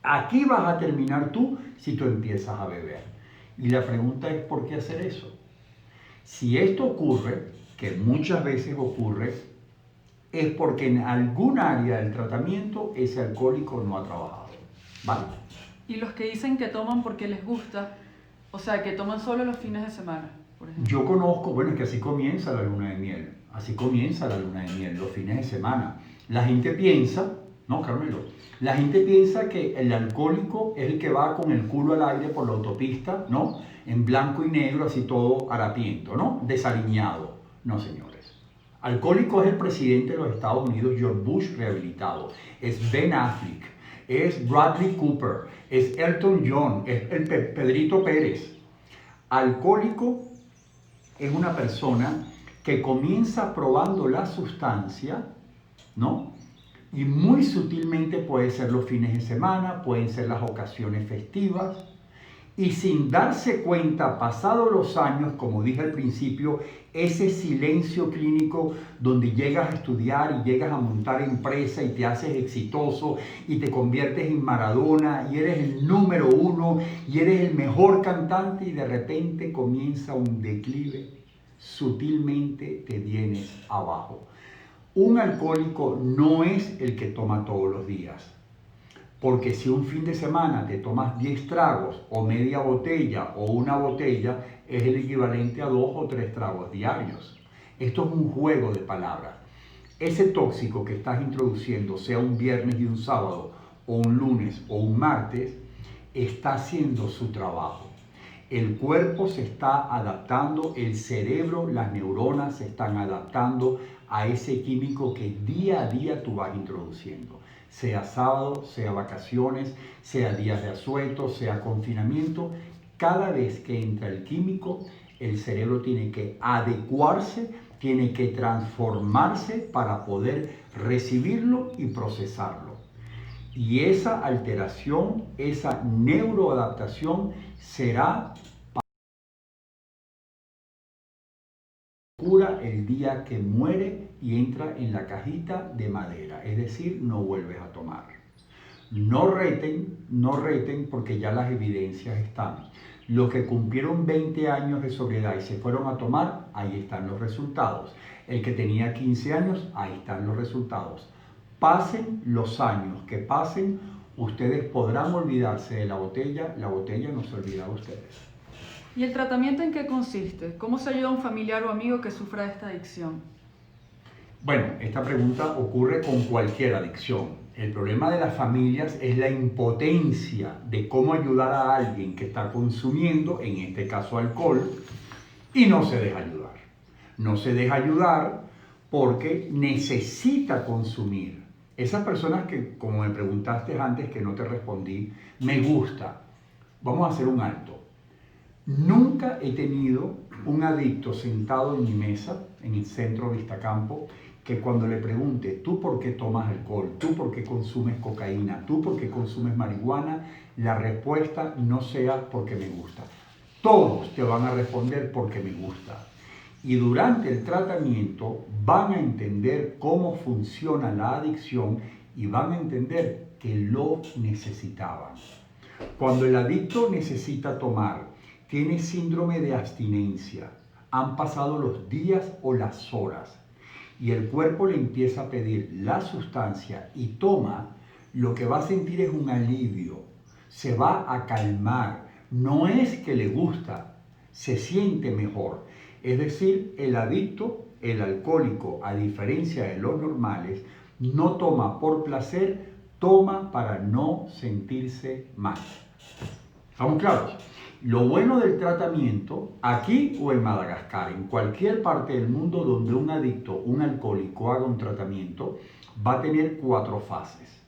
Aquí vas a terminar tú si tú empiezas a beber. Y la pregunta es, ¿por qué hacer eso? Si esto ocurre, que muchas veces ocurre, es porque en algún área del tratamiento ese alcohólico no ha trabajado. ¿Vale? Y los que dicen que toman porque les gusta, o sea, que toman solo los fines de semana, por ejemplo. Yo conozco, bueno, es que así comienza la luna de miel. Así comienza la luna de miel, los fines de semana. La gente piensa, no, Carmelo, la gente piensa que el alcohólico es el que va con el culo al aire por la autopista, ¿no? En blanco y negro, así todo harapiento, ¿no? Desaliñado. No, señores. Alcohólico es el presidente de los Estados Unidos, George Bush, rehabilitado. Es Ben Affleck, es Bradley Cooper, es Elton John, es el Pedrito Pérez. Alcohólico es una persona que comienza probando la sustancia, ¿no? Y muy sutilmente puede ser los fines de semana, pueden ser las ocasiones festivas, y sin darse cuenta, pasados los años, como dije al principio, ese silencio clínico donde llegas a estudiar y llegas a montar empresa y te haces exitoso y te conviertes en Maradona y eres el número 1 y eres el mejor cantante y de repente comienza un declive, sutilmente te vienes abajo. Un alcohólico no es el que toma todos los días. Porque si un fin de semana te tomas 10 tragos o media botella o una botella, es el equivalente a 2 o 3 tragos diarios. Esto es un juego de palabras. Ese tóxico que estás introduciendo, sea un viernes y un sábado, o un lunes o un martes, está haciendo su trabajo. El cuerpo se está adaptando, el cerebro, las neuronas se están adaptando a ese químico que día a día tú vas introduciendo. Sea sábado, sea vacaciones, sea días de asueto, sea confinamiento. Cada vez que entra el químico, el cerebro tiene que adecuarse, tiene que transformarse para poder recibirlo y procesarlo. Y esa alteración, esa neuroadaptación será cura el día que muere y entra en la cajita de madera, es decir, no vuelves a tomar. No reten porque ya las evidencias están. Los que cumplieron 20 años de sobriedad y se fueron a tomar, ahí están los resultados. El que tenía 15 años, ahí están los resultados. Pasen los años que pasen, ustedes podrán olvidarse de la botella no se olvida de ustedes. ¿Y el tratamiento en qué consiste? ¿Cómo se ayuda a un familiar o amigo que sufra de esta adicción? Bueno, esta pregunta ocurre con cualquier adicción. El problema de las familias es la impotencia de cómo ayudar a alguien que está consumiendo, en este caso alcohol, y no se deja ayudar. No se deja ayudar porque necesita consumir. Esas personas que, como me preguntaste antes que no te respondí, me gusta. Vamos a hacer un alto. Nunca he tenido un adicto sentado en mi mesa, en el centro Vistacampo, que cuando le pregunte, ¿tú por qué tomas alcohol? ¿Tú por qué consumes cocaína? ¿Tú por qué consumes marihuana? La respuesta no sea porque me gusta. Todos te van a responder porque me gusta. Y durante el tratamiento van a entender cómo funciona la adicción y van a entender que lo necesitaban. Cuando el adicto necesita tomar, tiene síndrome de abstinencia, han pasado los días o las horas y el cuerpo le empieza a pedir la sustancia y toma, lo que va a sentir es un alivio, se va a calmar, no es que le gusta, se siente mejor. Es decir, el adicto, el alcohólico, a diferencia de los normales, no toma por placer, toma para no sentirse mal. ¿Estamos claros? Lo bueno del tratamiento, aquí o en Madagascar, en cualquier parte del mundo donde un adicto, un alcohólico haga un tratamiento, va a tener 4 fases.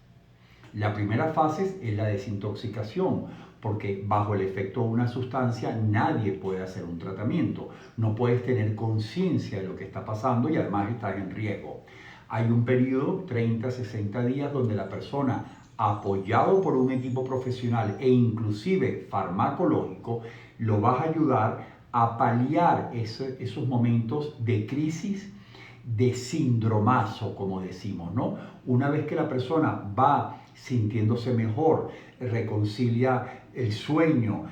La primera fase es la desintoxicación, porque bajo el efecto de una sustancia nadie puede hacer un tratamiento. No puedes tener conciencia de lo que está pasando y además estás en riesgo. Hay un periodo, 30, 60 días, donde la persona, apoyado por un equipo profesional e inclusive farmacológico, lo vas a ayudar a paliar esos momentos de crisis, de sindromazo, como decimos, ¿no? Una vez que la persona va sintiéndose mejor, reconcilia el sueño,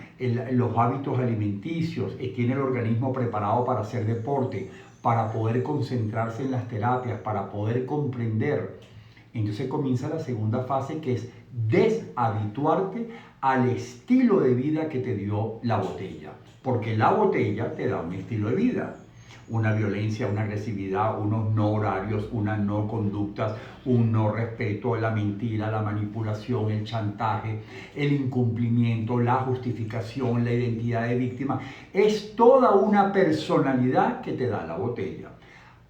los hábitos alimenticios, tiene el organismo preparado para hacer deporte, para poder concentrarse en las terapias, para poder comprender. Entonces comienza la segunda fase, que es deshabituarte al estilo de vida que te dio la botella. Porque la botella te da un estilo de vida. Una violencia, una agresividad, unos no horarios, unas no conductas, un no respeto, la mentira, la manipulación, el chantaje, el incumplimiento, la justificación, la identidad de víctima. Es toda una personalidad que te da la botella.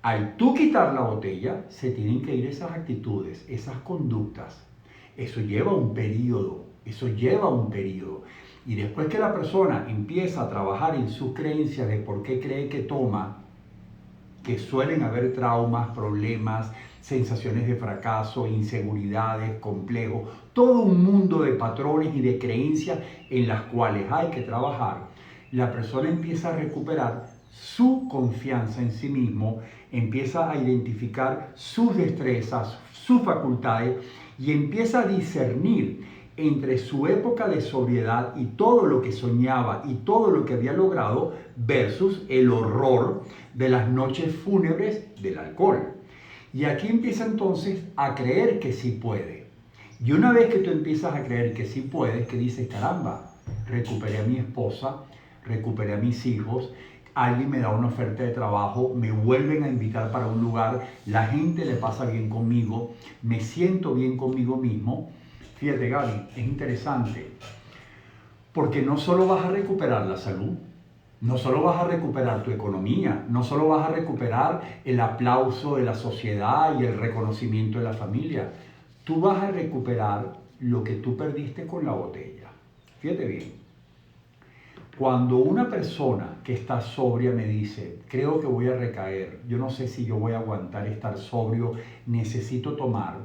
Al tú quitar la botella, se tienen que ir esas actitudes, esas conductas. Eso lleva un periodo, Y después que la persona empieza a trabajar en sus creencias de por qué cree que toma, que suelen haber traumas, problemas, sensaciones de fracaso, inseguridades, complejos, todo un mundo de patrones y de creencias en las cuales hay que trabajar, la persona empieza a recuperar su confianza en sí mismo, empieza a identificar sus destrezas, sus facultades y empieza a discernir entre su época de sobriedad y todo lo que soñaba y todo lo que había logrado versus el horror de las noches fúnebres del alcohol. Y aquí empieza entonces a creer que sí puede. Y una vez que tú empiezas a creer que sí puedes, que dices, caramba, recuperé a mi esposa, recuperé a mis hijos, alguien me da una oferta de trabajo, me vuelven a invitar para un lugar, la gente le pasa bien conmigo, me siento bien conmigo mismo. Fíjate, Gaby, es interesante. Porque no solo vas a recuperar la salud, no solo vas a recuperar tu economía, no solo vas a recuperar el aplauso de la sociedad y el reconocimiento de la familia, tú vas a recuperar lo que tú perdiste con la botella. Fíjate bien, cuando una persona que está sobria me dice, creo que voy a recaer, yo no sé si yo voy a aguantar estar sobrio, necesito tomar,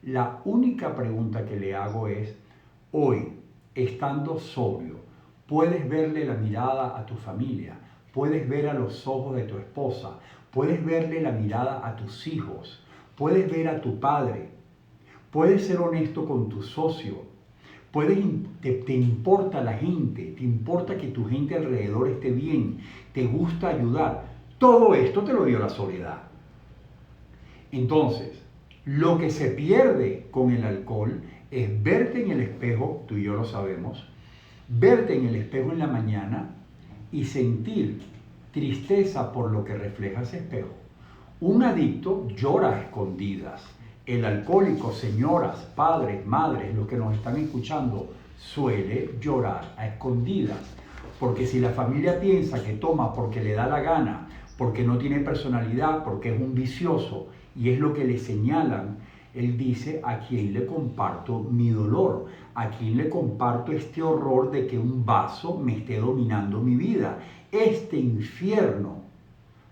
la única pregunta que le hago es, hoy, estando sobrio, puedes verle la mirada a tu familia, puedes ver a los ojos de tu esposa, puedes verle la mirada a tus hijos, puedes ver a tu padre, puedes ser honesto con tu socio, te importa la gente, te importa que tu gente alrededor esté bien, te gusta ayudar. Todo esto te lo dio la soledad. Entonces, lo que se pierde con el alcohol es verte en el espejo, tú y yo lo sabemos, verte en el espejo en la mañana y sentir tristeza por lo que refleja ese espejo. Un adicto llora a escondidas. El alcohólico, señoras, padres, madres, los que nos están escuchando, suele llorar a escondidas. Porque si la familia piensa que toma porque le da la gana, porque no tiene personalidad, porque es un vicioso, y es lo que le señalan, él dice, ¿a quién le comparto mi dolor? ¿A quién le comparto este horror de que un vaso me esté dominando mi vida? Este infierno,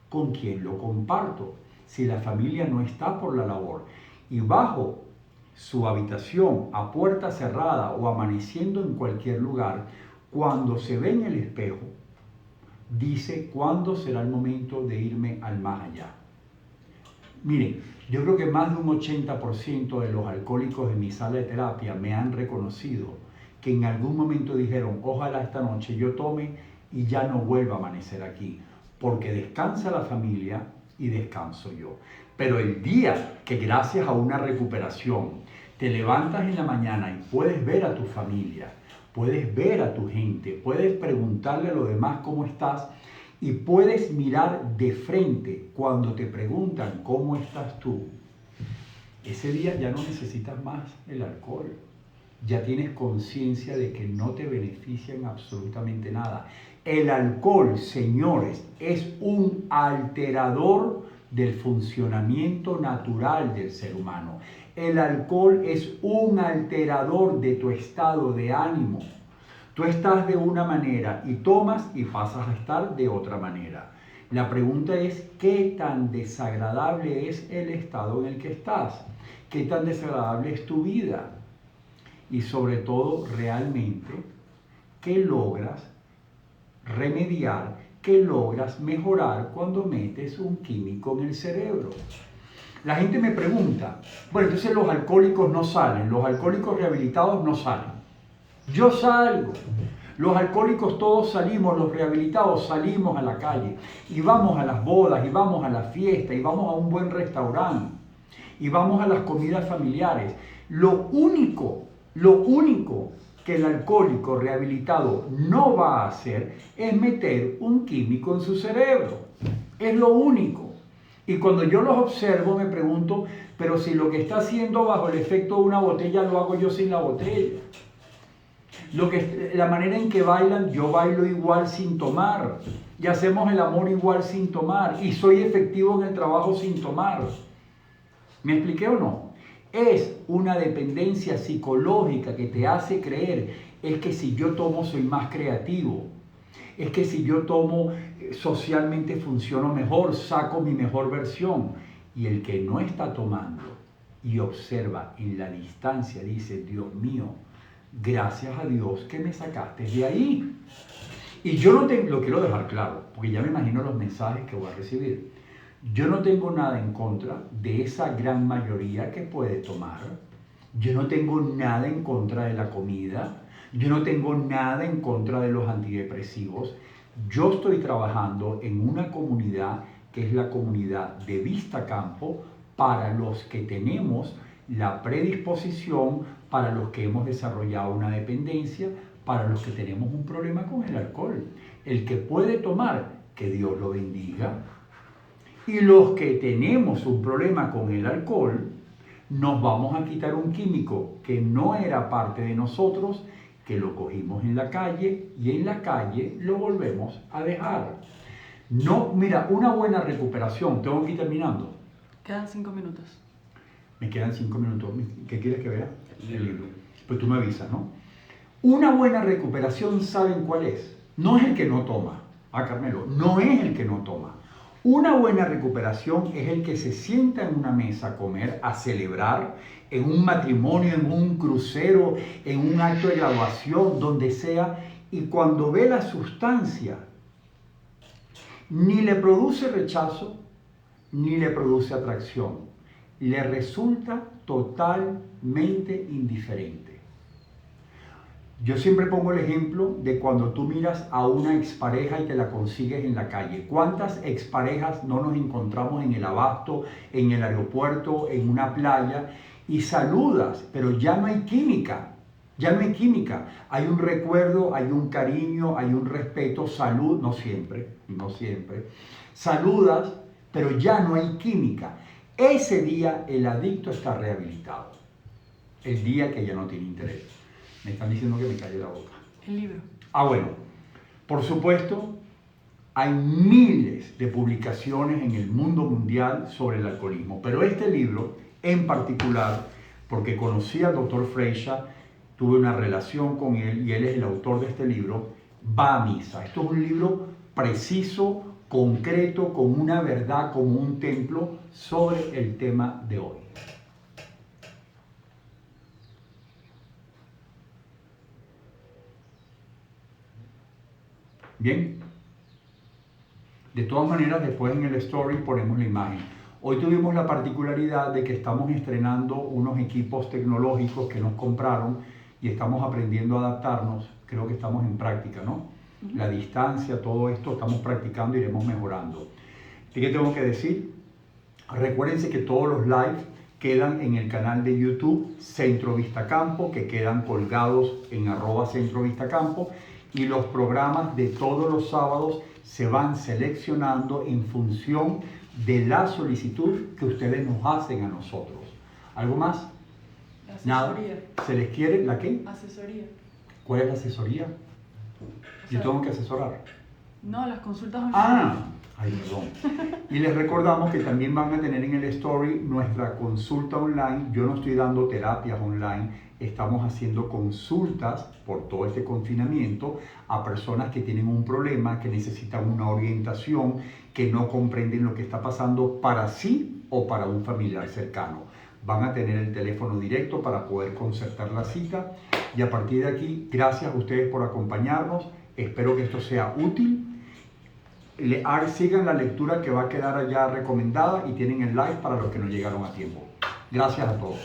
¿con quién lo comparto? Si la familia no está por la labor. Y bajo su habitación, a puerta cerrada o amaneciendo en cualquier lugar, cuando se ve en el espejo, dice, ¿cuándo será el momento de irme al más allá? Miren, yo creo que más de un 80% de los alcohólicos de mi sala de terapia me han reconocido que en algún momento dijeron, ojalá esta noche yo tome y ya no vuelva a amanecer aquí, porque descansa la familia y descanso yo. Pero el día que gracias a una recuperación te levantas en la mañana y puedes ver a tu familia, puedes ver a tu gente, puedes preguntarle a los demás cómo estás y puedes mirar de frente cuando te preguntan cómo estás tú, ese día ya no necesitas más el alcohol. Ya tienes conciencia de que no te beneficia en absolutamente nada. El alcohol, señores, es un alterador del funcionamiento natural del ser humano. El alcohol es un alterador de tu estado de ánimo. Tú estás de una manera y tomas y pasas a estar de otra manera. La pregunta es, ¿qué tan desagradable es el estado en el que estás? ¿Qué tan desagradable es tu vida? Y sobre todo, realmente, ¿qué logras remediar? ¿Qué logras mejorar cuando metes un químico en el cerebro? La gente me pregunta, bueno, entonces los alcohólicos no salen, los alcohólicos rehabilitados no salen. Yo salgo. Los alcohólicos todos salimos, los rehabilitados salimos a la calle y vamos a las bodas y vamos a la fiesta y vamos a un buen restaurante y vamos a las comidas familiares. Lo único que el alcohólico rehabilitado no va a hacer es meter un químico en su cerebro. Es lo único. Y cuando yo los observo me pregunto, pero si lo que está haciendo bajo el efecto de una botella lo hago yo sin la botella. La manera en que bailan, yo bailo igual sin tomar. Y hacemos el amor igual sin tomar. Y soy efectivo en el trabajo sin tomar. ¿Me expliqué o no? Es una dependencia psicológica que te hace creer, es que si yo tomo soy más creativo, es que si yo tomo socialmente funciono mejor, saco mi mejor versión. Y el que no está tomando y observa en la distancia dice, Dios mío, gracias a Dios que me sacaste de ahí. Y yo no tengo, lo quiero dejar claro, porque ya me imagino los mensajes que voy a recibir. Yo no tengo nada en contra de esa gran mayoría que puede tomar. Yo no tengo nada en contra de la comida. Yo no tengo nada en contra de los antidepresivos. Yo estoy trabajando en una comunidad que es la comunidad de Vista Campo para los que tenemos la predisposición, para los que hemos desarrollado una dependencia, para los que tenemos un problema con el alcohol. El que puede tomar, que Dios lo bendiga. Y los que tenemos un problema con el alcohol, nos vamos a quitar un químico que no era parte de nosotros que lo cogimos en la calle y en la calle lo volvemos a dejar. No, mira, una buena recuperación, tengo que ir terminando. Quedan 5 minutos. Me quedan 5 minutos. ¿Qué quieres que vea? El libro. Pues tú me avisas, ¿no? Una buena recuperación, ¿saben cuál es? No es el que no toma. Carmelo, no es el que no toma. Una buena recuperación es el que se sienta en una mesa a comer, a celebrar, en un matrimonio, en un crucero, en un acto de graduación, donde sea, y cuando ve la sustancia, ni le produce rechazo, ni le produce atracción. Le resulta totalmente indiferente. Yo siempre pongo el ejemplo de cuando tú miras a una expareja y te la consigues en la calle. ¿Cuántas exparejas no nos encontramos en el abasto, en el aeropuerto, en una playa y saludas, pero ya no hay química? Ya no hay química. Hay un recuerdo, hay un cariño, hay un respeto, salud, no siempre. Saludas, pero ya no hay química. Ese día el adicto está rehabilitado. El día que ya no tiene interés. Me están diciendo que me calle la boca. El libro. Bueno. Por supuesto, hay miles de publicaciones en el mundo mundial sobre el alcoholismo. Pero este libro, en particular, porque conocí al Dr. Freixa, tuve una relación con él y él es el autor de este libro, va a misa. Esto es un libro preciso, concreto, con una verdad, como un templo, sobre el tema de hoy. Bien, de todas maneras después en el story ponemos la imagen. Hoy tuvimos la particularidad de que estamos estrenando unos equipos tecnológicos que nos compraron y estamos aprendiendo a adaptarnos. Creo que estamos en práctica, ¿no? La distancia, todo esto, estamos practicando y iremos mejorando. ¿Y qué tengo que decir? Recuérdense que todos los live quedan en el canal de YouTube Centro Vista Campo, que quedan colgados en @CentroVistaCampo. Y los programas de todos los sábados se van seleccionando en función de la solicitud que ustedes nos hacen a nosotros. ¿Algo más? Asesoría. Nada. ¿Se les quiere? ¿La qué? Asesoría. ¿Cuál es la asesoría? Yo tengo que asesorar. No, las consultas online. Ay, perdón. Y les recordamos que también van a tener en el story nuestra consulta online. Yo no estoy dando terapias online. Estamos haciendo consultas por todo este confinamiento a personas que tienen un problema, que necesitan una orientación, que no comprenden lo que está pasando para sí o para un familiar cercano. Van a tener el teléfono directo para poder concertar la cita. Y a partir de aquí, gracias a ustedes por acompañarnos. Espero que esto sea útil. Sigan la lectura que va a quedar allá recomendada y tienen el like para los que no llegaron a tiempo. Gracias a todos.